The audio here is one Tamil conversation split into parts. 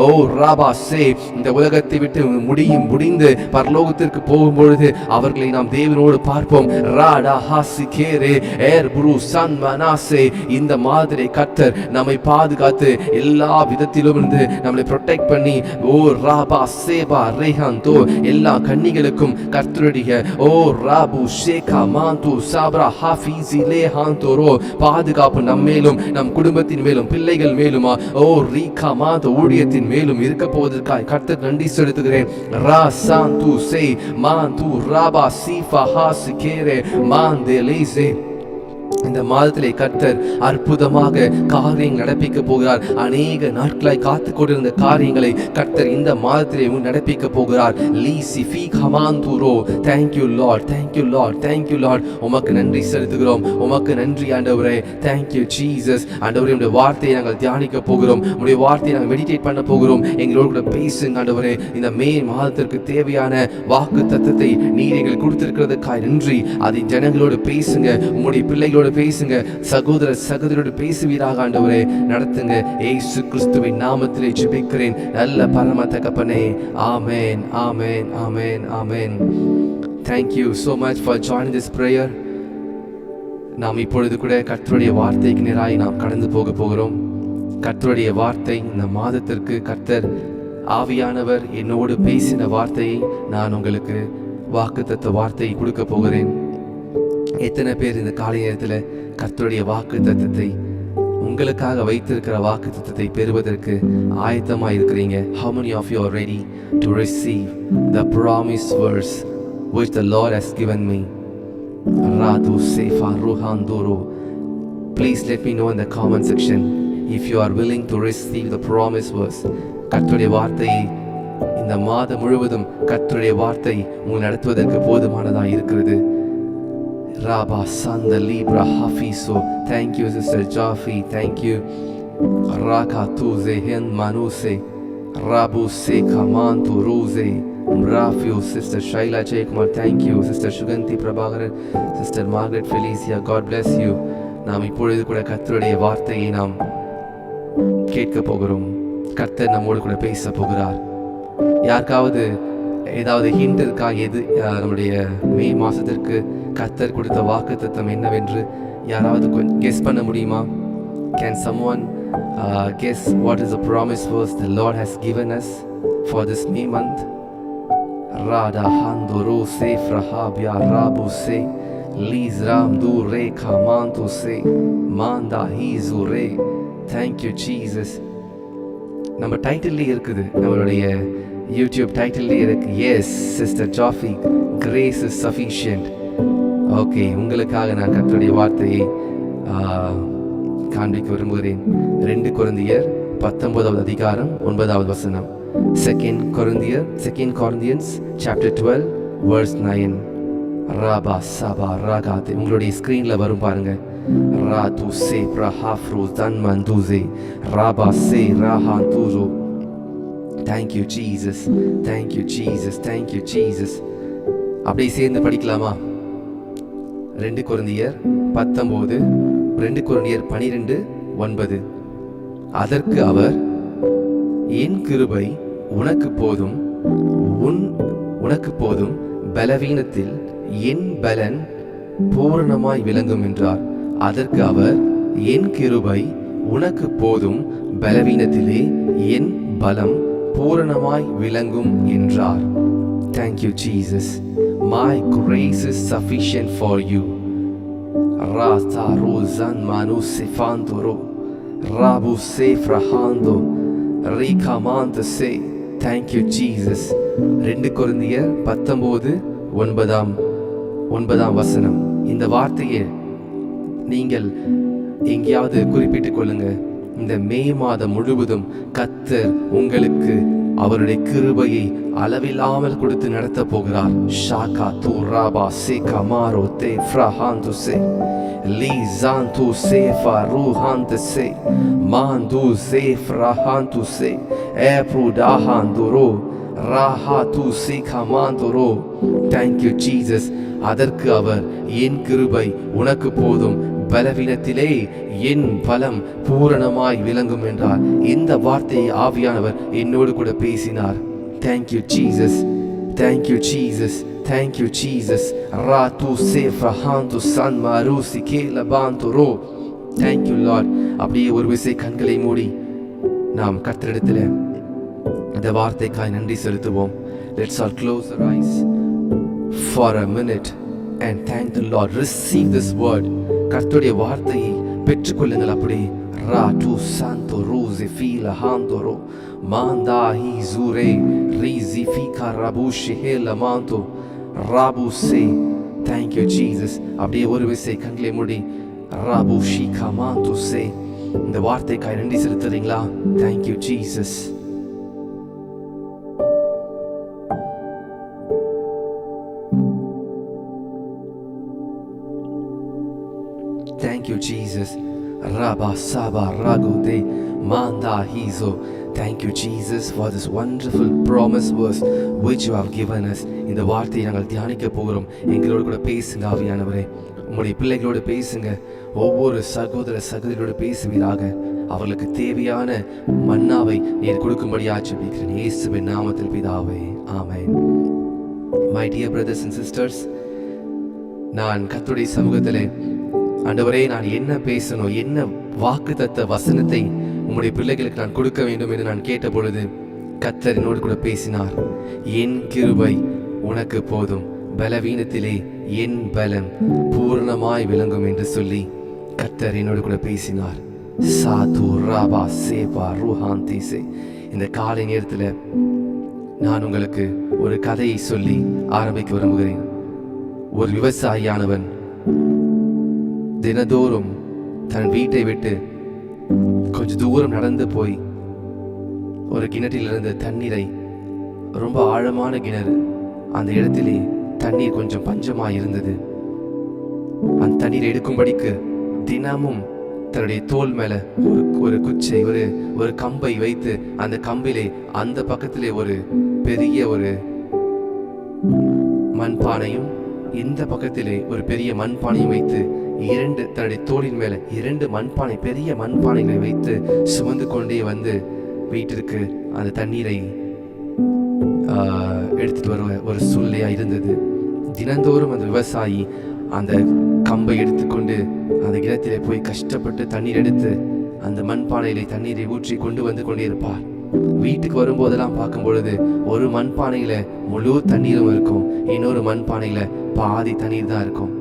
ஓ ராபா சே, இந்த உலகத்தை விட்டு முடிந்து பரலோகத்திற்கு போகும்பொழுது அவர்களை நாம் தேவனோடு பார்ப்போம். ராடா ஹாசி கேரே ஏர் புரு சன் மனாசே, இந்த மாதிரி கர்த்தர் நம்மை பாதுகாத்து எல்லா விதத்திலும் இருந்து நம்மளை ப்ரொடெக்ட் பண்ணி, ஓ ராபா சேபா ரேஹாந்தோ, எல்லா கன்னிகளுக்கும் கர்த்தருடைய ஓ ராபு ஷேகா மாந்து சாப்ரா ஹாஃபிசி லேஹாந்தோரோ பாதுகாப்பு நம்மேலும் நம் குடும்பத்தின் மேலும் பிள்ளைகள் மேலுமா ஓ ரீகா மாந்த ஊழியத்தின் மேலும் இருக்க போவதற்காக கர்த்தர் நன்றி செலுத்துகிறேன். ரா சாந்து சே மாந்து ராபா சீஃபா ஹாசி கேரே மாந்தேலேசே, இந்த மாதத்திலே கர்த்தர் அற்புதமாக காரியம் நடப்பிக்க போகிறார். அநேக நாட்களாய் காத்து கொண்டிருந்த காரியங்களை கர்த்தர் இந்த மாதத்திலே நடப்பிக்க போகிறார். லீசி ஃபீ கமாந்துரோ, thank you Lord, thank you Lord, thank you Lord. உமக்கு நன்றி செலுத்துகிறோம், உமக்கு நன்றி ஆண்டவரே. thank you Jesus. ஆண்டவரே, உம்முடைய வார்த்தையை நாங்கள் தியானிக்க போகிறோம், உம்முடைய வார்த்தையை நாங்கள் மெடிடேட் பண்ண போகிறோம். எங்களோடு கூட பேசுங்க ஆண்டவரே. இந்த மே மாதத்திற்கு தேவையான வாக்கு தத்தத்தை நீர் எங்களுக்கு கொடுத்திருக்கிறதுக்காக நன்றி. அதை ஜனங்களோடு பேசுங்க, உம்முடைய பிள்ளைகளோடு பேசுங்க, சகோதரரோடு பேசுவீராக ஆண்டவரே. நடத்துங்க, இயேசு கிறிஸ்துவின் நாமத்திலே ஜெபிக்கிறேன் நல்ல பரம தகப்பனே. ஆமென், ஆமென், ஆமென், ஆமென். Thank you so much for joining this prayer. நாம் இப்பொழுது கூட கர்த்தருடைய வார்த்தைக்கு நேராய் நாம் கடந்து போக போகிறோம். கர்த்தருடைய வார்த்தை இந்த மாதத்திற்கு கர்த்தர் ஆவியானவர் என்னோடு பேசின வார்த்தையை நான் உங்களுக்கு வாக்குத்தத்த வார்த்தையை கொடுக்க போகிறேன். எத்தனை பேர் இந்த காலை நேரத்தில் கர்த்தருடைய வாக்கு தத்தத்தை, உங்களுக்காக வைத்திருக்கிற வாக்கு தத்தத்தை பெறுவதற்கு ஆயத்தமாக இருக்கிறீங்க? How many of you are ready to receive the promised verse which the Lord has given me? Radu Sefa Ruhandoro. Please let me know in the comment section if you are willing to receive the promised verse. கர்த்தருடைய வார்த்தையை இந்த மாதம் முழுவதும் கர்த்தருடைய வார்த்தை உங்களை நடத்துவதற்கு போதுமானதாக இருக்கிறது. Rabba Sanda Libra Hafiso. Thank you Sister Jafi. Thank you Raka Tuze Hen Manuse Rabu Se Kamantu Rose Rafio. Sister Shaila Jaykumar. Thank you Sister Shuganti Prabhakaran. Sister Margaret Felicia. God bless you. நாம் இப்பொழுது கூட கர்த்தருடைய வார்த்தையை நாம் கேட்க போகிறோம். கர்த்தர் நம்மோடு கூட பேச போகிறார். யாருக்காவது ஏதாவது ஹிண்ட் இருக்கா? எது நம்முடைய மே மாதத்திற்கு கர்த்தர் கொடுத்த வாக்கு தத்தம் என்னவென்று யாராவது கெஸ் பண்ண முடியுமா? Can someone guess what is the promise verse the Lord has given us for this May month? Rada handoro se frahabya rabu se lizram du re kamantu se manda hizu re. Thank you Jesus. நம்ம டைட்டில்லே இருக்குது, நம்மளுடைய யூடியூப் டைட்டில்லே இருக்கு. Yes sister Jaffy, grace is sufficient. Okay, உங்களுக்காக நான் கர்த்தருடைய வார்த்தையை காண்பிக்க விரும்புகிறேன். 2 கொரிந்தியர் 19வது அதிகாரம் 9வது வசனம். 2 Corinthians chapter 12 verse 9. ராபா சபா ராகாத். உங்களுடைய ஸ்கிரீன்ல வரும் பாருங்க. ராது சே பிரஹாஃப்ரு தன்மந்துசே ராபா சே ராஹாந்துரு. Thank you Jesus, thank you Jesus, thank you Jesus. அப்படியே சேர்ந்து படிக்கலாமா? 2 கொரிந்தியர் 19, 2 கொரிந்தியர் 12:9. அதற்கு அவர், என் கிருபை உனக்கு போதும், உனக்கு போதும், பலவீனத்தில் என் பலன் பூரணமாய் விளங்கும் என்றார். அதற்கு அவர், என் கிருபை உனக்கு போதும், பலவீனத்திலே என் பலம் பூரணமாய் விளங்கும் என்றார். Thank you Jesus. My grace is sufficient for you. Rata rozan manu sefandoro rabu sefrahando rikamante se. Thank you Jesus. 2 கொரிந்தியர் 19:9 வசனம். இந்த வார்த்தையை நீங்கள் எங்கேயாவது குறிப்பிட்டுக் கொள்ளுங்க. இந்த மே மாதம் முழுவதும் கர்த்தர் உங்களுக்கு அவருடைய கிருபையை அளவில்லாமல் கொடுத்து நடத்த போகிறார். ஷாகா து ராபா சே கமாரோ தே ஃப்ரஹாந்து சே லீசாந்து சே ஃபருஹாந்து சே மாந்து சே ஃப்ரஹாந்து சே ஏப்ருடாஹாந்துரோ ராஹாது சே கமாந்துரோ. Thank you Jesus. அதற்கு அவர், என் கிருபை உனக்கு போதும், பலவீனத்திலே என் பலம் பூரணமாய் விளங்கும் என்றார். இந்த வார்த்தையை ஆவியானவர் என்னோடு கூட பேசினார். Thank you Jesus, thank you Jesus, thank you Jesus. Ratu sefrahantu san marusi kela bantoro. Thank you Lord. அப்படியே ஒரு விசை கண்களை மூடி நாம் கர்த்தரிடத்தில் இந்த வார்த்தைக்காய் நன்றி செலுத்துவோம். Let's all close our eyes for a minute and thank the Lord. Receive this word. கர்த்தருடைய வார்த்தையை பெற்றுக்கொள்ளுங்கள். அப்படியே Ratu santo rose fila handoro manda hizure rizi fika rabushi hela manto rabu se. Thank you Jesus. அப்படியே ஒரு விசை கண்களை மூடி rabu shika manto se இந்த வார்த்தைக்காய் நன்றி செலுத்துறீங்களா? Thank you Jesus. Thank you Jesus. Rabba Saba Ragude Manda Hizo. Thank you Jesus for this wonderful promise verse which you have given us. இந்த வார்த்தையை நாங்கள் தியானிக்க போகிறோம். எங்களோடு கூட பேசுங்க ஆவியானவரே. உங்களுடைய பிள்ளைகளோடு பேசுங்க. ஒவ்வொரு சகோதர சகோதரியோடு பேசுவீராக. அவர்களுக்கு தேவையான மன்னாவை நீர் கொடுக்கும்படியாக ஜெபிக்கிறேன் இயேசுவின் நாமத்தில் பிதாவே, ஆமென். My dear brothers and sisters, நான் கர்த்தருடைய சமூகத்திலே ஆண்டவரே நான் என்ன பேசணும், என்ன வாக்குத்தத்த வசனத்தை உம்முடைய பிள்ளைகளுக்கு நான் கொடுக்க வேண்டும் என்று நான் கேட்ட பொழுது கர்த்தர் என்னோடு கூட பேசினார். என் கிருபை உனக்கு போதும், பலவீனத்திலே என் பலம் பூர்ணமாய் விளங்கும் என்று சொல்லி கர்த்தர் என்னோடு கூட பேசினார். சாது ராபா சேபா ருஹாந்திசே. இந்த காலை நேரத்தில் நான் உங்களுக்கு ஒரு கதையை சொல்லி ஆரம்பிக்க விரும்புகிறேன். ஒரு விவசாயியானவன் தினதோறும் தன் வீட்டை விட்டு கொஞ்சம் தூரம் நடந்து போய் ஒரு கிணற்றிலிருந்து தண்ணீரை, ரொம்ப ஆழமான கிணறு, அந்த இடத்திலே தண்ணீர் கொஞ்சம் பஞ்சமாய் இருந்தது. அந்த தண்ணீரை எடுக்கும்படிக்கு தினமும் தன்னுடைய தோல் மேல ஒரு குச்சை, ஒரு கம்பை வைத்து அந்த கம்பிலே அந்த பக்கத்திலே ஒரு பெரிய ஒரு மண்பானையும் இந்த பக்கத்திலே ஒரு பெரிய மண்பானையும் வைத்து தன்னுடைய தோளின் மேல 2 மண்பானை, பெரிய மண்பானைகளை வைத்து சுமந்து கொண்டே வந்து வீட்டிற்கு அந்த தண்ணீரை எடுத்துட்டு வர ஒரு சூழ்நிலையா இருந்தது. தினந்தோறும் அந்த விவசாயி அந்த கம்பை எடுத்துக்கொண்டு அந்த கிணத்திலே போய் கஷ்டப்பட்டு தண்ணீர் எடுத்து அந்த மண்பானையிலே தண்ணீரை ஊற்றி கொண்டு வந்து கொண்டே இருப்பார். வீட்டுக்கு வரும்போதெல்லாம் பார்க்கும் பொழுது ஒரு மண்பானையில முழு தண்ணீரும் இருக்கும், இன்னொரு மண்பானையில பாதி தண்ணீர் தான் இருக்கும்.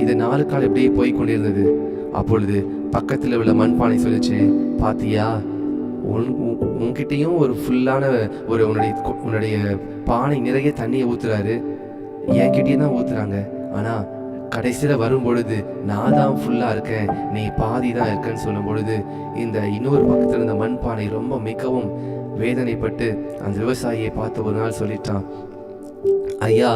இது 4 கால் எப்படியே போய் கொண்டிருந்தது. அப்பொழுது பக்கத்தில் உள்ள மண்பானை சொல்லிச்சு, பாத்தியா, உன்கிட்டையும் ஒரு ஃபுல்லான உன்னுடைய பானை நிறைய தண்ணியை ஊத்துறாரு, என்கிட்டயும் தான் ஊத்துறாங்க, ஆனா கடைசியில வரும் பொழுது நான் தான் ஃபுல்லா இருக்கேன், நீ பாதி தான் இருக்கேன்னு சொல்லும் பொழுது இந்த இன்னொரு பக்கத்துல இருந்த மண்பானை ரொம்ப மிகவும் வேதனைப்பட்டு அந்த விவசாயியை பார்த்து ஒரு நாள் சொல்லிட்டான், ஐயா,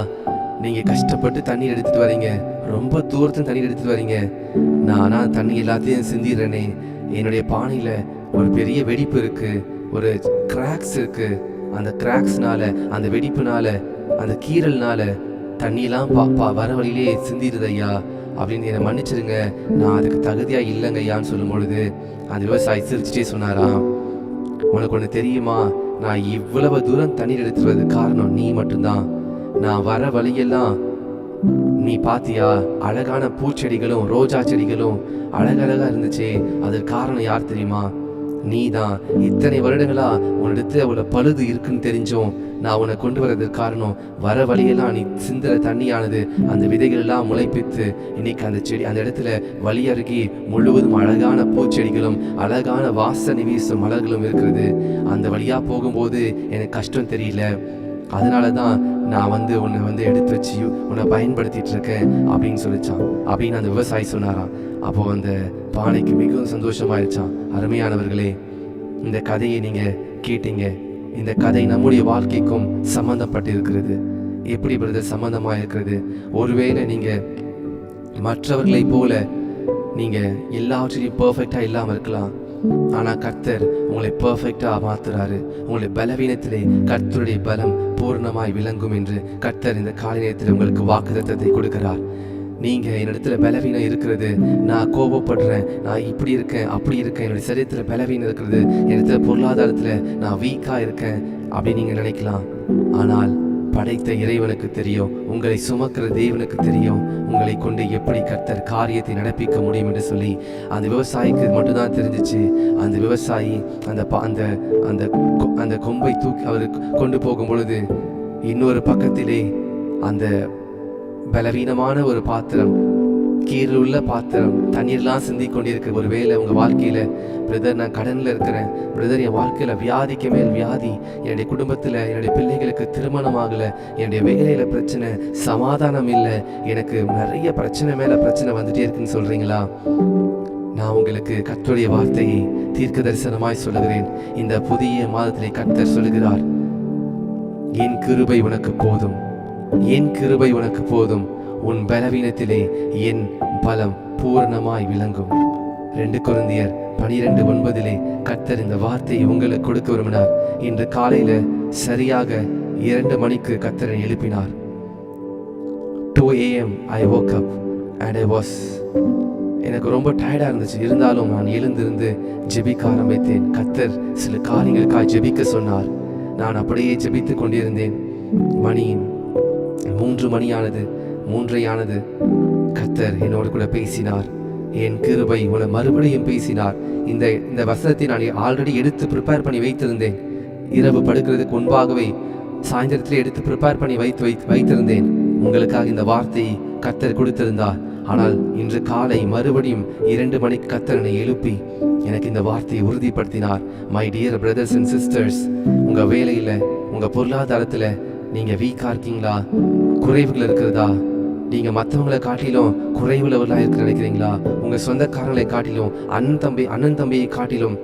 நீங்க கஷ்டப்பட்டு தண்ணீர் எடுத்துட்டு வரீங்க, ரொம்ப தூரத்துல தண்ணீர் எடுத்துட்டு வரீங்க, நானா தண்ணி எல்லாத்தையும் சிந்திடுறேனே, என்னுடைய பானையில ஒரு பெரிய வெடிப்பு இருக்கு, ஒரு கிராக்ஸ் இருக்கு, அந்த கிராக்ஸ்னால, அந்த வெடிப்புனால, அந்த கீறல்னால தண்ணியெல்லாம் வர வழியிலே சிந்திடுது ஐயா, அப்படின்னு என்னை மன்னிச்சிருங்க, நான் அதுக்கு தகுதியா இல்லைங்க ஐயான்னு சொல்லும் பொழுது அந்த விவசாயி சிரிச்சுட்டே சொன்னாராம், உனக்கு ஒன்று தெரியுமா, நான் இவ்வளவு தூரம் தண்ணீர் எடுத்துட்டு வரது காரணம் நீ மட்டும்தான். நான் வர வழியெல்லாம் நீ பாத்தியா, அழகான பூச்செடிகளும் ரோஜா செடிகளும் அழகழகா இருந்துச்சே, அதற்கு காரணம் யார் தெரியுமா, நீ தான். இத்தனை வருடங்களா உன்னிடத்துல அவ்வளவு பழுது இருக்குன்னு தெரிஞ்சோம் நான் உன்னை கொண்டு வரதுக்கு காரணம், வர வழியெல்லாம் நீ சிந்துற தண்ணியானது அந்த விதைகள் எல்லாம் முளைப்பித்து இன்னைக்கு அந்த செடி அந்த இடத்துல வழி அருகே முழுவதும் அழகான பூச்செடிகளும் அழகான வாசனை வீசும் மலர்களும் இருக்கிறது. அந்த வழியா போகும்போது எனக்கு கஷ்டம் தெரியல, அதனாலதான் நான் உன்னை எடுத்து வச்சு உன்னை பயன்படுத்திட்டு இருக்கேன் அப்படின்னு சொல்லிச்சான். அப்படின்னு அந்த விவசாயி சொன்னாராம். அப்போ அந்த பானைக்கு மிகவும் சந்தோஷமாயிருச்சான். அருமையானவர்களே, இந்த கதையை நீங்க கேட்டீங்க. இந்த கதை நம்முடைய வாழ்க்கைக்கும் சம்பந்தப்பட்டு இருக்கிறது. எப்படி பிரதர் சம்பந்தமா இருக்கிறது? ஒருவேளை நீங்க மற்றவர்களை போல நீங்க எல்லாவற்றிலையும் பெர்ஃபெக்டா இல்லாம இருக்கலாம், ஆனா கர்த்தர் உங்களை பெர்ஃபெக்டா மாத்துறாரு. உங்களுடைய பலவீனத்திலே கர்த்தருடைய பலம் பூர்ணமாய் விளங்கும் என்று கர்த்தர் இந்த காலை நேரத்தில் உங்களுக்கு வாக்குத்தத்தத்தை கொடுக்கிறார். நீங்க என்னிடத்துல பலவீனம் இருக்கிறது, நான் கோபப்படுறேன், நான் இப்படி இருக்கேன் அப்படி இருக்கேன், என்னுடைய சரீரத்துல பலவீனம் இருக்கிறது, என்னிடத்துல பொருளாதாரத்துல நான் வீக்கா இருக்கேன் அப்படின்னு நீங்க நினைக்கலாம். ஆனால் படைத்த இறைவனுக்கு தெரியும், உங்களை சுமக்கிற தேவனுக்கு தெரியும் உங்களை கொண்டு எப்படி கர்த்தர் காரியத்தை நடப்பிக்க முடியும் என்று சொல்லி. அந்த விவசாயிக்கு மட்டும்தான் தெரிஞ்சிச்சு. அந்த விவசாயி அந்த கொம்பை தூக்கி அவர் கொண்டு போகும் பொழுது இன்னொரு பக்கத்திலே அந்த பலவீனமான ஒரு பாத்திரம், கீழே உள்ள பாத்திரம், தண்ணீர்லாம் சிந்தி கொண்டிருக்கு. ஒருவேளை உங்க வாழ்க்கையில, பிரதர் நான் கடன்ல இருக்கிறேன், பிரதர் என் வாழ்க்கையில வியாதிக்கு மேல் வியாதி, என்னுடைய குடும்பத்துல என்னுடைய பிள்ளைகளுக்கு திருமணம் ஆகல, என்னுடைய வேலையில பிரச்சனை, சமாதானம் இல்லை, எனக்கு நிறைய பிரச்சனை மேல பிரச்சனை வந்துட்டே இருக்குன்னு சொல்றீங்களா? நான் உங்களுக்கு கர்த்தருடைய வார்த்தையை தீர்க்க தரிசனமாய் சொல்லுகிறேன். இந்த புதிய மாதத்திலே கர்த்தர் சொல்லுகிறார், என் கிருபை உனக்கு போதும், என் கிருபை உனக்கு போதும், உன் பலவீனத்திலே என் பலம் பூரணமாய் விளங்கும். 2 கொரிந்தியர் 12:9 கர்த்தர் இந்த வார்த்தையை உங்களுக்கு கொடுக்க விரும்பினார். இன்று காலையில சரியாக 2 மணிக்கு கர்த்தரை எழுப்பினார். 2 AM I woke up and I was, எனக்கு ரொம்ப டயர்டா இருந்துச்சு. இருந்தாலும் நான் எழுந்திருந்து ஜெபிக்க ஆரம்பித்தேன். கர்த்தர் சில காரியங்களுக்காக ஜெபிக்க சொன்னார். நான் அப்படியே ஜெபித்து கொண்டிருந்தேன். மணி 3 மணியானது, 3:30 கர்த்தர் என்னோடு கூட பேசினார். என் கிருபை உன மறுபடியும் பேசினார். இந்த வசனத்தை நான் ஆல்ரெடி எடுத்து ப்ரிப்பேர் பண்ணி வைத்திருந்தேன். இரவு படுக்கிறதுக்கு முன்பாகவே சாயந்தரத்தில் எடுத்து ப்ரிப்பேர் பண்ணி வைத்திருந்தேன். உங்களுக்காக இந்த வார்த்தையை கர்த்தர் கொடுத்திருந்தார். ஆனால் இன்று காலை மறுபடியும் 2 மணிக்கு கர்த்தர் என்னை எழுப்பி எனக்கு இந்த வார்த்தையை உறுதிப்படுத்தினார். My dear brothers and sisters, உங்க வேலையில, உங்க பொருளாதாரத்துல நீங்க வீக்கா இருக்கீங்களா? குறைவுகள் இருக்கிறதா? நீங்க மற்றவங்களை காட்டிலும் குறைவுள்ளவர்களா இருக்க நினைக்கிறீங்களா? உங்க சொந்தக்காரங்களை காட்டிலும், அண்ணன் தம்பியை காட்டிலும்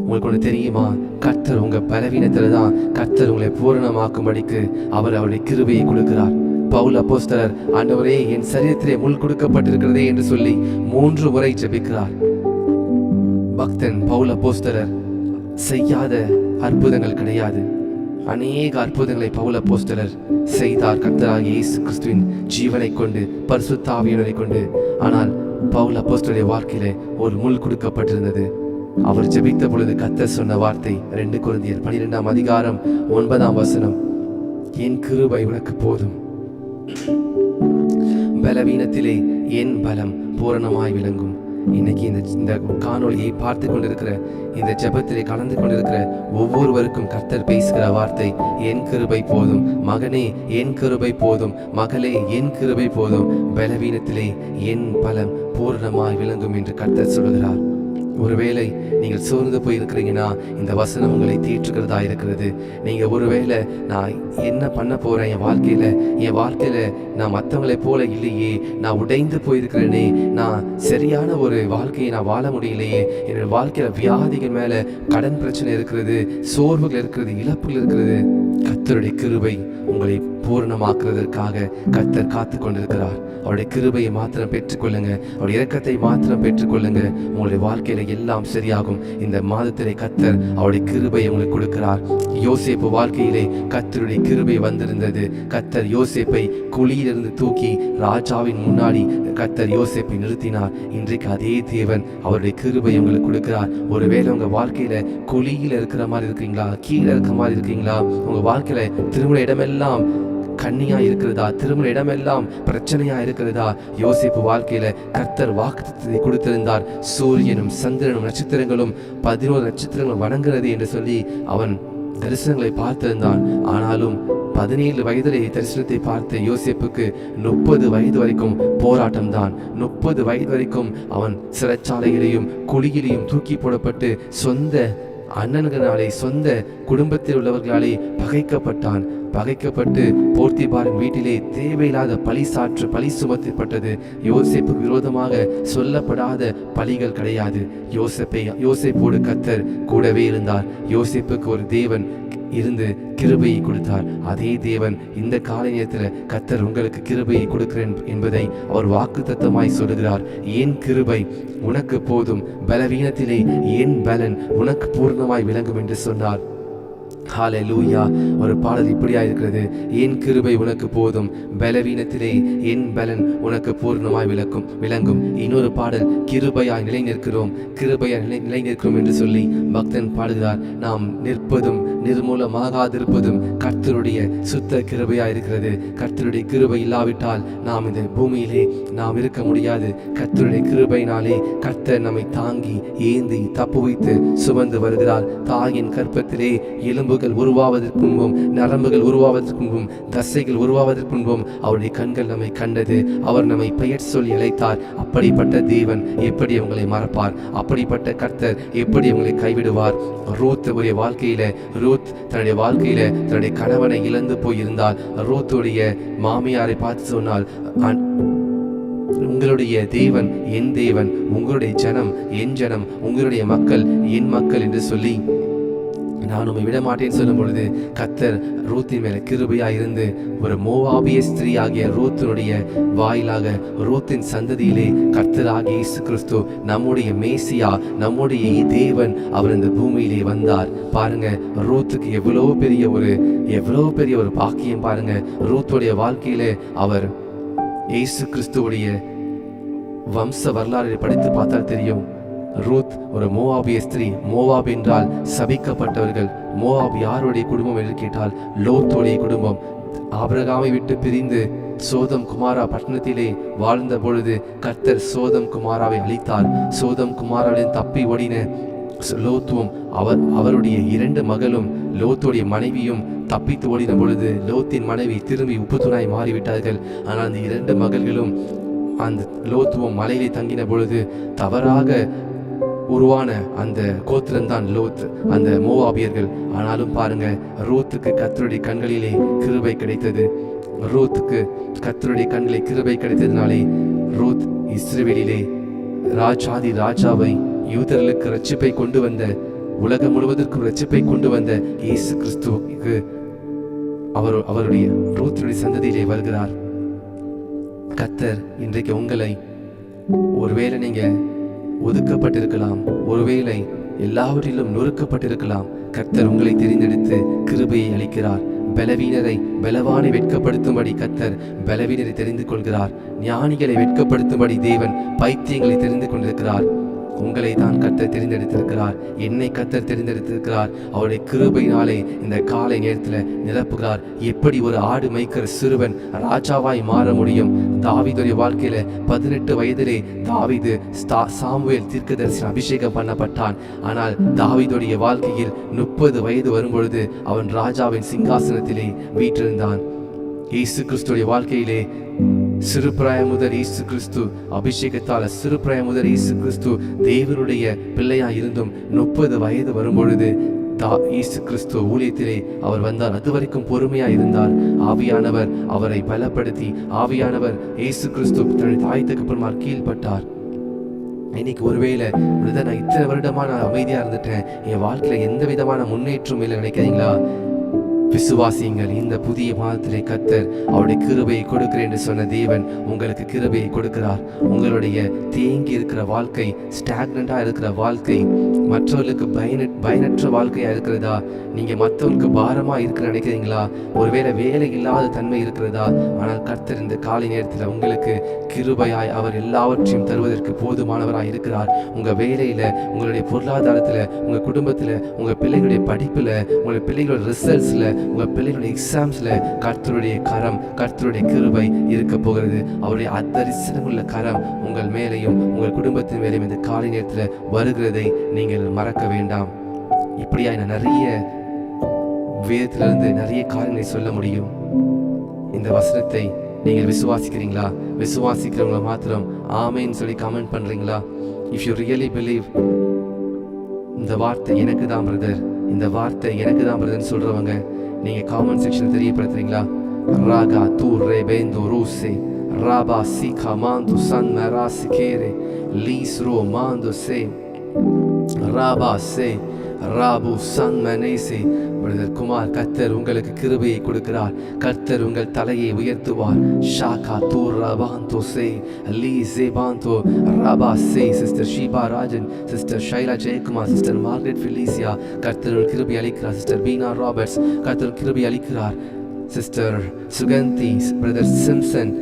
உங்களுக்கு ஒன்று தெரியுமா? கர்த்தர் உங்க பலவீனத்துல தான் கர்த்தர் உங்களை பூரணமாக்கும்படிக்கு அவர் அவருடைய கிருபையை கொடுக்கிறார். பவுல் அப்போஸ்தலர், ஆண்டவரே என் சரீரத்திலே முள் கொடுக்கப்பட்டிருக்கிறதே என்று சொல்லி 3 முறை ஜெபிக்கிறார். பக்தன் பவுல் அப்போஸ்தலர் செய்யாத அற்புதங்கள் கிடையாது. அநேக அற்புதங்களை பவுல் அப்போஸ்தலர் செய்தார் கர்த்தராகிய இயேசு கிறிஸ்துவின் ஜீவனை கொண்டு, பரிசுத்த ஆவியானவரை கொண்டு. ஆனால் பவுல் அப்போஸ்தலருடைய வாழ்க்கையிலே ஒரு முள் கொடுக்கப்பட்டிருந்தது. அவர் ஜெபித்த பொழுது கர்த்தர் சொன்ன வார்த்தை 2 கொரிந்தியர் 12:9 என் கிருபை உனக்கு போதும், பலவீனத்திலே என் பலம் பூரணமாய் விளங்கும். இன்னைக்கு இந்த காணொளியை பார்த்து கொண்டிருக்கிற, இந்த ஜெபத்திலே கலந்து கொண்டிருக்கிற ஒவ்வொருவருக்கும் கர்த்தர் பேசுகிற வார்த்தை, என் கிருபை போதும். மகனே என் கிருபை போதும், மகளே என் கிருபை போதும், பலவீனத்திலே என் பலம் பூரணமாய் விளங்கும் என்று கர்த்தர் சொல்கிறார். ஒருவேளை நீங்கள் சோர்ந்து போயிருக்கிறீங்கன்னா இந்த வசனம் உங்களை தேற்றுகிறதா இருக்கிறது. நீங்க ஒருவேளை நான் என்ன பண்ண போறேன், என் வாழ்க்கையில நான் மற்றவங்களை போல இல்லையே, நான் உடைந்து போயிருக்கிறேனே, நான் சரியான ஒரு வாழ்க்கையை நான் வாழ முடியலையே, என்னோட வாழ்க்கையில வியாதிகள் மேல கடன் பிரச்சனை இருக்கிறது, சோர்வுகள் இருக்கிறது, இழப்புகள் இருக்கிறது. கர்த்தருடைய கிருபை உங்களை பூரணமாக்குறதற்காக கர்த்தர் காத்து கொண்டிருக்கிறார். அவருடைய கிருபையை மாத்திரம் பெற்றுக்கொள்ளுங்க, அவருடைய இரக்கத்தை மாத்திரம் பெற்றுக்கொள்ளுங்க, உங்களுடைய வாழ்க்கையில எல்லாம் சரியாகும். இந்த மாதத்திலே கர்த்தர் அவருடைய கிருபையை உங்களுக்கு கொடுக்கிறார். யோசேப்பு வாழ்க்கையிலே கர்த்தருடைய கிருபை வந்திருந்தது. கர்த்தர் யோசேப்பை குழியிலிருந்து தூக்கி ராஜாவின் முன்னாடி கர்த்தர் யோசேப்பை நிறுத்தினார். இன்றைக்கு அதே தேவன் அவருடைய கிருபை உங்களுக்கு கொடுக்கிறார். ஒருவேளை உங்க வாழ்க்கையில குழியில இருக்கிற மாதிரி இருக்கீங்களா, கீழே இருக்கிற மாதிரி இருக்கீங்களா, உங்க வாழ்க்கையில திருமண இடமெல்லாம் கண்ணியா இருக்கிறதா, திருமண இடமெல்லாம் பிரச்சனையா இருக்கிறதா? யோசேப்பு வாழ்க்கையில கர்த்தர் வாக்குத்தத்தத்தை கொடுத்திருந்தார். சூரியனும் சந்திரனும் நட்சத்திரங்களும் 11 நட்சத்திரங்களும் வணங்குகிறது என்று சொல்லி அவன் தரிசனங்களை பார்த்திருந்தான். ஆனாலும் 17 வயதிலே தரிசனத்தை பார்த்த யோசேப்புக்கு 30 வயது வரைக்கும் போராட்டம் தான். 30 வயது வரைக்கும் அவன் சிறைச்சாலையிலையும் குழியிலையும் தூக்கி போடப்பட்டு சொந்த அண்ணன்களாலே, சொந்த குடும்பத்தில் உள்ளவர்களாலே பகைக்கப்பட்டு போர்த்திபாரின் வீட்டிலே தேவையில்லாத பழி சுமத்தப்பட்டது. யோசேப்புக்கு விரோதமாக சொல்லப்படாத பழிகள் கிடையாது. யோசேப்போடு கர்த்தர் கூடவே இருந்தார். யோசேப்புக்கு ஒரு தேவன் இருந்து கிருபையை கொடுத்தார். அதே தேவன் இந்த காலை நேரத்தில் கர்த்தர் உங்களுக்கு கிருபையை கொடுக்கிறேன் என்பதை அவர் வாக்குத்தத்தமாய் சொல்லுகிறார். என் கிருபை உனக்கு போதும், பலவீனத்திலே என் பலன் உனக்கு பூர்ணமாய் விளங்கும் என்று சொன்னார். ஹalleluya. ஒரு பாடல் இப்படியா இருக்கிறது, என் கிருபை உனக்கு போதும், பலவீனத்திலே என் பலன் உனக்கு பூர்ணமாய் விளங்கும். இன்னொரு பாடல், கிருபையாய் நிலை நிற்கிறோம், கிருபையாய் நிலை நிற்கிறோம் என்று சொல்லி பக்தன் பாடுகிறார். நாம் நிற்பதும் நிர்மூலமாகாதிருப்பதும் கர்த்தருடைய சுத்த கிருபையா இருக்கிறது. கர்த்தருடைய கிருபை இல்லாவிட்டால் நாம் இந்த பூமியிலே நாம் இருக்க முடியாது. கர்த்தருடைய கிருபையினாலே கர்த்தர் நம்மை தாங்கி ஏந்தி தப்பு வைத்து சுமந்து வருகிறார். தாயின் கற்பத்திலே எலும்புகள் உருவாவதற்கு முன்பும், நரம்புகள் உருவாவதற்கு முன்பும், தசைகள் உருவாவதற்கு முன்பும் அவருடைய கண்கள் நம்மை கண்டது. அவர் நம்மை பெயர் சொல்லி அழைத்தார். அப்படிப்பட்ட தேவன் எப்படி உங்களை மறப்பார்? அப்படிப்பட்ட கர்த்தர் எப்படி உங்களை கைவிடுவார்? ரூத் தன்னுடைய வாழ்க்கையில தன்னுடைய கணவனை இழந்து போயிருந்தால் ரூத்துடைய மாமியாரை பார்த்து சொன்னால், உங்களுடைய தேவன் என் தேவன், உங்களுடைய ஜனம் என் ஜனம், உங்களுடைய மக்கள் என் மக்கள் என்று சொல்லி நான் உண்மை விட மாட்டேன்னு சொல்லும் பொழுது கர்த்தர் ரூத்தின் மேல கிருபையா இருந்து ஒரு மோவாபிய ஸ்திரீ ஆகிய ரூத்தினுடைய வாயிலாக, ரூத்தின் சந்ததியிலே கர்த்தராகிய இயேசு கிறிஸ்து நம்முடைய மேசியா, நம்முடைய தேவன், அவர் இந்த பூமியிலே வந்தார். பாருங்க, ரூத்துக்கு எவ்வளவு பெரிய ஒரு பாக்கியம் பாருங்க. ரூத்துடைய வாழ்க்கையிலே அவர் இயேசு கிறிஸ்துவுடைய வம்ச வரலாறை படித்து பார்த்தால் தெரியும். ரூத் ஒரு மோவாபிய ஸ்திரீ. மோவாப் என்றால் சபிக்கப்பட்டவர்கள். மோவாப் யாருடைய குடும்பம் என்று கேட்டால் லோத்துடைய குடும்பம். ஆபிரகாமை விட்டு பிரிந்து சோதம் குமாரா பட்டணத்திலே வாழ்ந்த பொழுது கர்த்தர் சோதம் குமாராவை அழித்தார். சோதம் குமாராவின் தப்பி ஓடின லோத்துவும் அவருடைய 2 மகளும் லோத்துடைய மனைவியும் தப்பித்து ஓடின பொழுது லோத்தின் மனைவி திரும்பி உப்புத்துணாய் மாறிவிட்டார்கள். ஆனால் அந்த 2 மகள்களும் அந்த லோத்துவும் மலையிலே தங்கின பொழுது தவறாக உருவான அந்த கோத்திரம்தான் லோத், அந்த மோவாபியர்கள். ஆனாலும் பாருங்க, ரூத்துக்கு கர்த்தருடைய கண்களிலே கிருபை கிடைத்தது. ரூத்துக்கு கர்த்தருடைய கண்களிலே கிருபை கிடைத்ததினாலே ரூத் இஸ்ரவேலிலே ராஜாவை யூதர்களுக்கு ரட்சிப்பை கொண்டு வந்த, உலகம் முழுவதற்கும் ரட்சிப்பை கொண்டு வந்த இயேசு கிறிஸ்துவுக்கு அவருடைய ரூத்துடைய சந்ததியிலே வருகிறார். கர்த்தர் இன்றைக்கு உங்களை, ஒருவேளை நீங்க ஒதுக்கப்பட்டிருக்கலாம், ஒருவேளை எல்லாவற்றிலும் நொறுக்கப்பட்டிருக்கலாம், கர்த்தர் உங்களை தெரிந்தெடுத்து கிருபையை அளிக்கிறார். பலவீனரை பலவானை வெட்கப்படுத்தும்படி கர்த்தர் பலவீனரை தெரிந்து கொள்கிறார். ஞானிகளை வெட்கப்படுத்தும்படி தேவன் பைத்தியங்களை தெரிந்து கொண்டிருக்கிறார். உங்களை தான் கர்த்தர் தெரிந்தெடுத்திருக்கிறார். என்னை கர்த்தர் தெரிந்தெடுத்திருக்கிறார். அவருடைய கிருபையினாலே இந்த காலை நேரத்தில் நிரப்புகிறார். எப்படி ஒரு ஆடு மேய்க்கிற சிறுவன் ராஜாவாய் மாற முடியும்? தாவீதுடைய வாழ்க்கையில 18 வயதிலே தாவீது சாமுவேல் தீர்க்கதரிசி அபிஷேகம் பண்ணப்பட்டான். ஆனால் தாவீதுடைய வாழ்க்கையில் 30 வயது வரும்பொழுது அவன் ராஜாவின் சிங்காசனத்திலே வீற்றிருந்தான். இயேசு கிறிஸ்துடைய வாழ்க்கையிலே சிறுபிராயம் முதல் இயேசு கிறிஸ்து அபிஷேகத்தால் சிறுபிராயம் முதல் இயேசு கிறிஸ்து தேவனுடைய பிள்ளையா இருந்தும் 30 வயது வரும்பொழுது இயேசு கிறிஸ்து ஊழியத்திலே அவர் வந்தார். அது வரைக்கும் பொறுமையா இருந்தார். ஆவியானவர் அவரை பலப்படுத்தி, ஆவியானவர் இயேசு கிறிஸ்து தன்னுடைய தாயத்துக்கு அப்புறமா கீழ்பட்டார். இன்னைக்கு ஒருவேளை நான் இத்தனை வருடமா நான் அமைதியா இருந்துட்டேன், என் வாழ்க்கையில எந்த விதமான முன்னேற்றம் இல்லை நினைக்கிறீங்களா? விசுவாசியுங்கள். இந்த புதிய மாதத்திலே கர்த்தர் அவருடைய கிருபையை கொடுக்கிறேன் என்று சொன்ன தேவன் உங்களுக்கு கிருபையை கொடுக்கிறார். உங்களுடைய தேங்கி இருக்கிற வாழ்க்கை, ஸ்டாக்னண்டா இருக்கிற வாழ்க்கை, மற்றவர்களுக்கு பயனற்ற வாழ்க்கையா இருக்கிறதா? நீங்க மற்றவங்களுக்கு பாரமா இருக்கிற நினைக்கிறீங்களா? ஒருவேளை வேலை இல்லாத தன்மை இருக்கிறதா? ஆனால் கர்த்தர் இந்த காலை நேரத்தில் உங்களுக்கு கிருபையாய் அவர் எல்லாவற்றையும் தருவதற்கு போதுமானவராய் இருக்கிறார். உங்க வேலையில, உங்களுடைய பொருளாதாரத்துல, உங்க குடும்பத்துல, உங்க பிள்ளைகளுடைய படிப்புல, உங்களுடைய பிள்ளைகளோட ரிசல்ட்ஸ்ல, உங்க பிள்ளைகளுடைய எக்ஸாம்ஸ்ல கர்த்தருடைய கரம், கர்த்தருடைய கிருபை இருக்க போகிறது. அவருடைய அத்தரிசனமுள்ள கரம் உங்கள் மேலையும் உங்கள் குடும்பத்தின் மேலையும் இந்த காலை நேரத்தில் வருகிறதை நீங்கள் மறக்க வேண்டாம். இப்படியா நிறைய வேதத்திலிருந்து நிறைய காரியங்களை சொல்ல முடியும். இந்த வசனத்தை நீங்கள் விசுவாசிக்கிறீங்களா? விசுவாசிக்கிறவங்கள மாத்திரம் ஆமேன்னு சொல்லி கமெண்ட் பண்றீங்களா? இஃப் யூ ரியலி பிலீவ், இந்த வார்த்தை எனக்கு தான் பிரதர், இந்த வார்த்தை எனக்கு தான் பிரதர்ன்னு சொல்றவங்க நீங்க காமெண்ட் செக்ஷன் தெரியப்படுத்துறீங்களா? ராகா தூ ரே பேந்தோ ரூசே ராபா சீகா மாந்து சன் மராசி கேரே லீஸ்ரோ மாந்து சே ராபா சே ராபு சன்மனேசே. பிரதர் குமார், கர்த்தர் உங்களுக்கு கிருபையை கொடுக்கிறார். கர்த்தர் உங்கள் தலையை உயர்த்துவார். ஷாகா தூர் ரபாந்தோ சே லீசே பாந்தோ ரபா சே. Sister Sheeba Rajan, sister Shaila Jaykumar, sister Margaret Felicia, கர்த்தர் கிருபை அளிக்கிறார். சிஸ்டர் பீனா ராபர்ட்ஸ், கர்த்தர் கிருபை அளிக்கிறார். Sister Suganthi, brother Simson,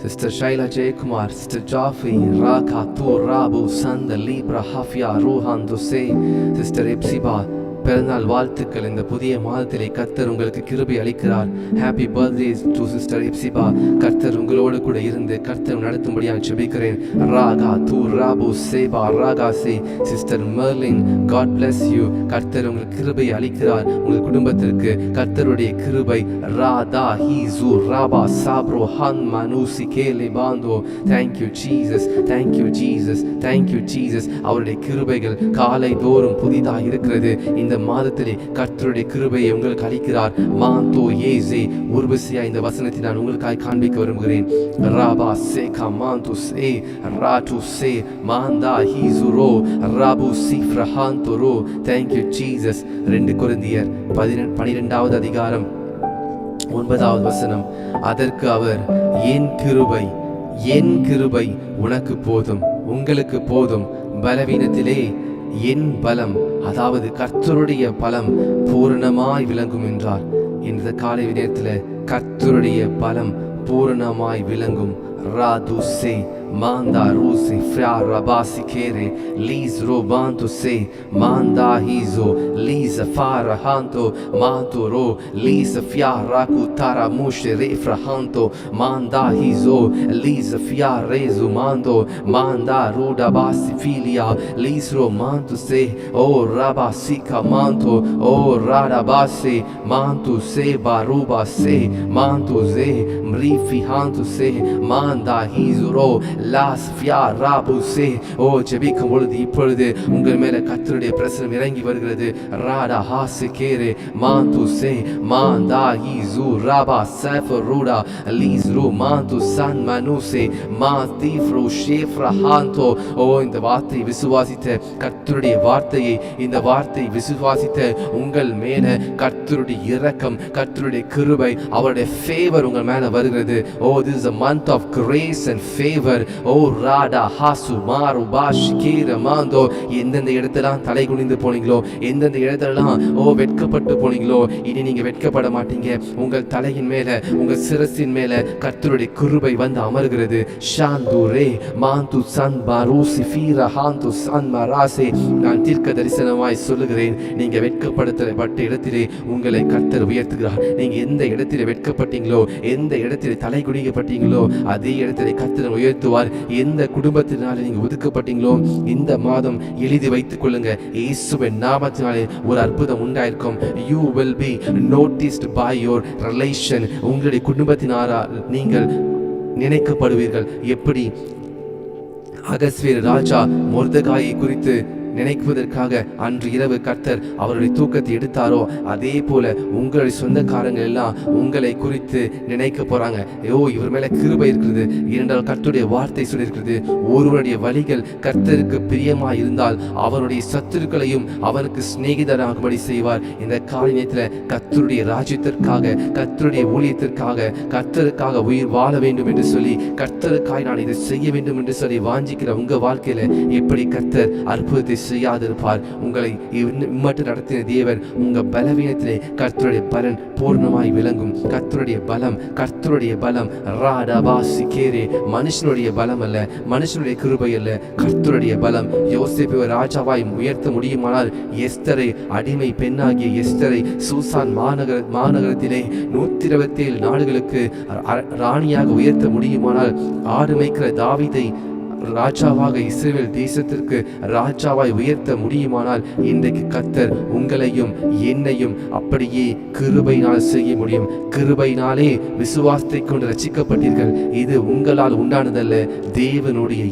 Sister Shaila Jaykumar, Sister Jafi, Raka, Tur, Rabu, Sanda, Libra, Hafia, Ruhan, Dose, Sister Epsiba, பிறந்தநாள் வாழ்த்துக்கள். இந்த புதிய மாதத்திலே கர்த்தர் உங்களுக்கு கிருபை அளிக்கிறார். Happy birthday to sister Hephzibah. கர்த்தர் உங்களோடு கூட இருந்து கர்த்தர் நடத்தும்படியாக ஜெபிக்கிறேன். ராகா தூ ராபு சேபா ராகா சே. Sister Merlin, God bless you. கர்த்தர் உங்களுக்கு கிருபை அளிக்கிறார். உங்கள் குடும்பத்திற்கு கர்த்தருடைய கிருபை. ராதா ஹீசு ராபா சாப்ரோ ஹன் மனுசி கேலே பாந்தோ. Thank you Jesus, thank you Jesus, thank you Jesus. அவருடைய கிருபைகள் காலை தோறும் புதிதாக இருக்கிறது. இந்த மாதத்திலே கர்த்தருடைய கிருபையை உங்களுக்கு அளிக்கிறார். மாந்தோ ஏசே. உர்வசியா இந்த வசனத்தை நான் உங்களுக்காக காண்பிக்க விரும்புகிறேன். ராபா சேகா மாந்து சே ராட்டு சே மாந்தா ஹீசுரோ ராபு சிஃப்ரஹாந்தோரோ. Thank you Jesus. 2 கொரிந்தியர் 12வது அதிகாரம் 9வது வசனம். அதற்கு அவர், என் கிருபை உனக்கு போதும், உங்களுக்கு போதும், பலவீனத்திலே என் பலம், அதாவது கர்த்தருடைய பலம் பூரணமாய் விளங்கும் என்றார். இந்த காலை நேரத்தில் கர்த்தருடைய பலம் பூரணமாய் விளங்கும். ராதுசே manda rusi fra rabasi kere lis robanto se manda hizo lisa fara hanto manto ro lisa fiara kutara mushe refra hanto manda hizo lisa fiara rezu mando manda ruda basi filia lis romanto se o rabasi kamanto o radabasi manto se baruba se manto se mrifi hanto se manda hizo ro லாஸ் ஃபியா ராபு சே. ஓ ஜெபிக்கும் பொழுது இப்பொழுது உங்கள் மேல கர்த்தருடைய பிரசன்னம் இறங்கி வருகிறது. ராடா ஹாஸ் கேரே மாந்து சே மாந்தா ஹீசு ராபா சஃபருடா லீஸ்ரு மாந்து சன் மனுசே மாதிஃப்ரு ஷேஃப்ரா ஹாந்தோ. ஓ இந்த வார்த்தை விசுவாசித்த கர்த்தருடைய வார்த்தையை, இந்த வார்த்தை விசுவாசித்த உங்கள் மேல கர்த்தருடைய இரக்கம், கர்த்தருடைய கிருபை, அவருடைய ஃபேவர் உங்கள் மேல வருகிறது. Oh this is a month of grace and favor. ஓ ராடா ஹாசு மாரு பாஷ் கீர மாந்தோ. எந்தெந்த இடத்தெல்லாம் தலை குனிந்து போனீங்களோ, எந்தெந்த இடத்தெல்லாம் வெட்கப்பட்டு போனீங்களோ, இனி நீங்க வெட்கப்பட மாட்டீங்க. உங்கள் தலையின் மேல, உங்கள் சிரசின் மேல கர்த்தருடைய கிருபை வந்து அமர்கிறது. ஷாந்து ரே மாந்து சன் பாரூசி ஃபீரா ஹாந்து சன் மராசே. நான் தீர்க்க தரிசனமாய் சொல்லுகிறேன், நீங்க வெட்கப்படுத்தப்பட்ட இடத்திலே உங்களை கர்த்தர் உயர்த்துகிறார். நீங்க எந்த இடத்திலே வெட்கப்பட்டீங்களோ, எந்த இடத்திலே தலை குனிக்கப்பட்டீங்களோ, அதே இடத்திலே கர்த்தர் உயர்த்துவார். எந்த குடும்பத்தினாலே நீங்க ஒதுக்கப்பட்டீங்களோ, இந்த மாதம் எழுதி வைத்துக் கொள்ளுங்க, இயேசுவின் நாமத்தினாலே ஒரு அற்புதம் உண்டாயிருக்கும். You will be noticed by your relation. உங்களுடைய குடும்பத்தினாரால் நீங்கள் நினைக்கப்படுவீர்கள். எப்படி அகஸ்வேரு ராஜா மொர்தெகாயை குறித்து நினைக்குவதற்காக அன்று இரவு கர்த்தர் அவருடைய தூக்கத்தை எடுத்தாரோ, அதே போல உங்களுடைய சொந்தக்காரங்கள் எல்லாம் உங்களை குறித்து நினைக்க போறாங்க. இவர் மேல கிருபை இருக்கிறது என்றால் கர்த்தருடைய வார்த்தை சொல்லியிருக்கிறது. ஒருவருடைய வழிகள் கர்த்தருக்கு பிரியமாய் இருந்தால் அவருடைய சத்துருக்களையும் அவருக்கு சிநேகிதராகும்படி செய்வார். இந்த காரியத்துல கர்த்தருடைய ராஜ்யத்திற்காக, கர்த்தருடைய ஊழியத்திற்காக, கர்த்தருக்காக உயிர் வாழ வேண்டும் என்று சொல்லி, கர்த்தருக்காக நான் இதை செய்ய வேண்டும் என்று சொல்லி வாஞ்சிக்கிற உங்க வாழ்க்கையில எப்படி கர்த்தர் அற்புதத்தை செய்யாதிருப்பார்? உங்களை இம்மட்டும் நடத்தின தேவன் உங்க பலவீனத்திலே கர்த்தருடைய பலன் பூர்ணமாய் விளங்கும். கர்த்தருடைய பலம் ராடாபாசி கேரே. மனுஷனுடைய பலம் அல்ல, மனுஷனுடைய கிருபை அல்ல, கர்த்தருடைய பலம். யோசேப்பை ராஜாவாய் உயர்த்த முடியுமானால் எஸ்தரை, அடிமை பெண்ணாகிய எஸ்தரை சூசான் மாநகரத்திலே 127 நாடுகளுக்கு ராணியாக உயர்த்த முடியுமானால், ஆடு மேய்க்கிற தாவீதை ராஜாவாக இஸ்ரவேல் தேசத்திற்கு ராஜாவாய் உயர்த்த முடியுமானால், இன்றைக்கு கர்த்தர் உங்களையும் என்னையும் அப்படியே கிருபையினால் செய்ய முடியும். கிருபையினாலே விசுவாசத்தை கொண்டு ரட்சிக்கப்பட்டீர்கள். இது உங்களால் உண்டானதல்ல, தேவனுடைய